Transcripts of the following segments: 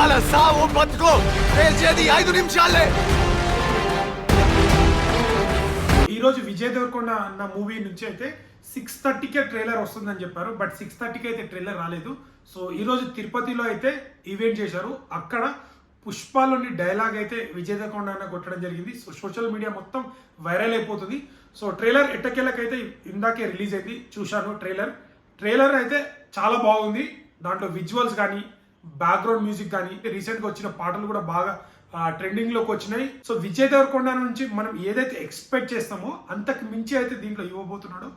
వాళ్ళ సావు బతుకో తేల్చేది 5 నిమిషాలే. ఈరోజు విజయ్ దేవరకొండ అన్న మూవీ నుంచి అయితే 6:30కే ట్రైలర్ వస్తుందని చెప్పారు. బట్ 6:30కి అయితే ట్రైలర్ రాలేదు. సో ఈరోజు తిరుపతిలో అయితే ఈవెంట్ చేశారు. అక్కడ పుష్పలోని డైలాగ్ అయితే విజయ్ దేవరకొండ అన్న కొట్టడం జరిగింది. సో సోషల్ మీడియా మొత్తం వైరల్ అయిపోతుంది. సో ట్రైలర్ ఎట్టకేళ్ళకైతే ఇందాకే రిలీజ్ అయింది, చూశాను ట్రైలర్ అయితే చాలా బాగుంది. దాంట్లో విజువల్స్ కానీ బ్యాక్గ్రౌండ్ మ్యూజిక్ కానీ రీసెంట్గా వచ్చిన పాటలు కూడా బాగా ట్రెండింగ్లోకి వచ్చినాయి. సో విజయ్ దేవరకొండ నుంచి మనం ఏదైతే ఎక్స్పెక్ట్ చేస్తామో అంతకు మించి అయితే దీంట్లో ఇవ్వబోతున్నాడు.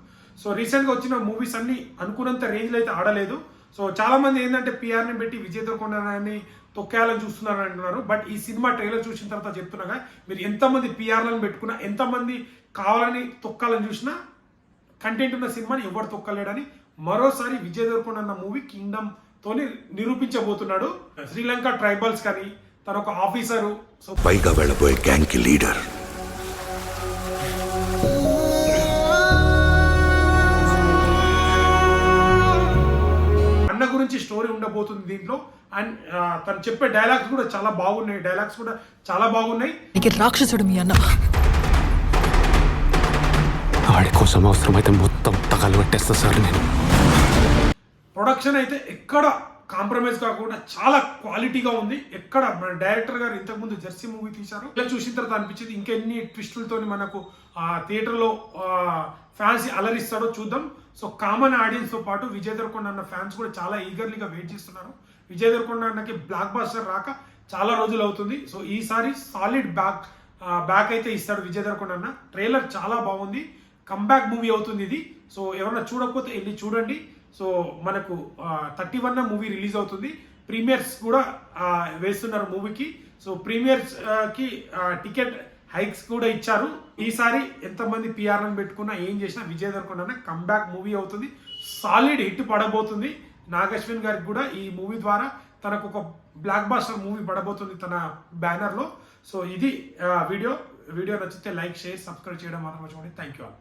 సో రీసెంట్గా వచ్చిన మూవీస్ అన్ని అనుకున్నంత రేంజ్లో అయితే ఆడలేదు. సో చాలా మంది ఏంటంటే పిఆర్ని పెట్టి విజయ్ దేవరకొండని తొక్కేయాలని చూస్తున్నారు అంటున్నారు. బట్ ఈ సినిమా ట్రైలర్ చూసిన తర్వాత చెప్తున్నాగా, మీరు ఎంతమంది పిఆర్లను పెట్టుకున్నా, ఎంతమంది కావాలని తొక్కాలని చూసినా కంటెంట్ ఉన్న సినిమాని ఎవరు తొక్కలేడని మరోసారి విజయ్ దేవరకొండ అన్న మూవీ కింగ్డమ్ తోని నిరూపించబోతున్నాడు. శ్రీలంక ట్రైబల్స్ కానీ తన ఒక ఆఫీసరు, సో పైగా వెళ్ళబోయే గ్యాంగ్ కి లీడర్. అన్న గురించి స్టోరీ ఉండబోతుంది దీంట్లో. అండ్ తను చెప్పే డైలాగ్స్ కూడా చాలా బాగున్నాయి. రాక్షసుడు మీ అన్న. ఆడి కోసం అవసరమైతే మొత్తం తగలు పెట్టేస్తా సార్ నేను. ప్రొడక్షన్ అయితే ఎక్కడ కాంప్రమైజ్ కాకుండా చాలా క్వాలిటీగా ఉంది. ఎక్కడ మన డైరెక్టర్ గారు ఇంతకుముందు జెర్సీ మూవీ తీశారు, ఇలా చూసిన తర్వాత అనిపించింది ఇంకెన్ని ట్విస్టులతో మనకు థియేటర్లో ఫ్యాన్స్ అలరిస్తాడో చూద్దాం. సో కామన్ ఆడియన్స్ తో పాటు విజయ్ దేవరకొండ అన్న ఫ్యాన్స్ కూడా చాలా ఈగర్లీగా వెయిట్ చేస్తున్నారు. విజయ్ దేవరకొండ అన్నకి బ్లాక్ బాస్టర్ రాక చాలా రోజులు అవుతుంది. సో ఈసారి సాలిడ్ బ్యాక్ అయితే ఇస్తాడు విజయ్ దేవరకొండ అన్న. ట్రైలర్ చాలా బాగుంది, కంబ్యాక్ మూవీ అవుతుంది ఇది. సో ఎవరన్నా చూడకపోతే వెళ్ళి చూడండి. సో మనకు 31న మూవీ రిలీజ్ అవుతుంది. ప్రీమియర్స్ కూడా వేస్తున్నారు మూవీకి. సో ప్రీమియర్స్ కి టికెట్ హైక్స్ కూడా ఇచ్చారు. ఈసారి ఎంతమంది పిఆర్లను పెట్టుకున్నా ఏం చేసినా విజయ్ దేవరకొండ కంబ్యాక్ మూవీ అవుతుంది. సాలిడ్ హిట్ పడబోతుంది. నాగశ్విన్ గారికి కూడా ఈ మూవీ ద్వారా తనకు ఒక బ్లాక్ బాస్టర్ మూవీ పడబోతుంది తన బ్యానర్లో. సో ఇది వీడియో నచ్చితే లైక్, షేర్, సబ్స్క్రైబ్ చేయడం మాత్రం మర్చిపోండి. Thank you all.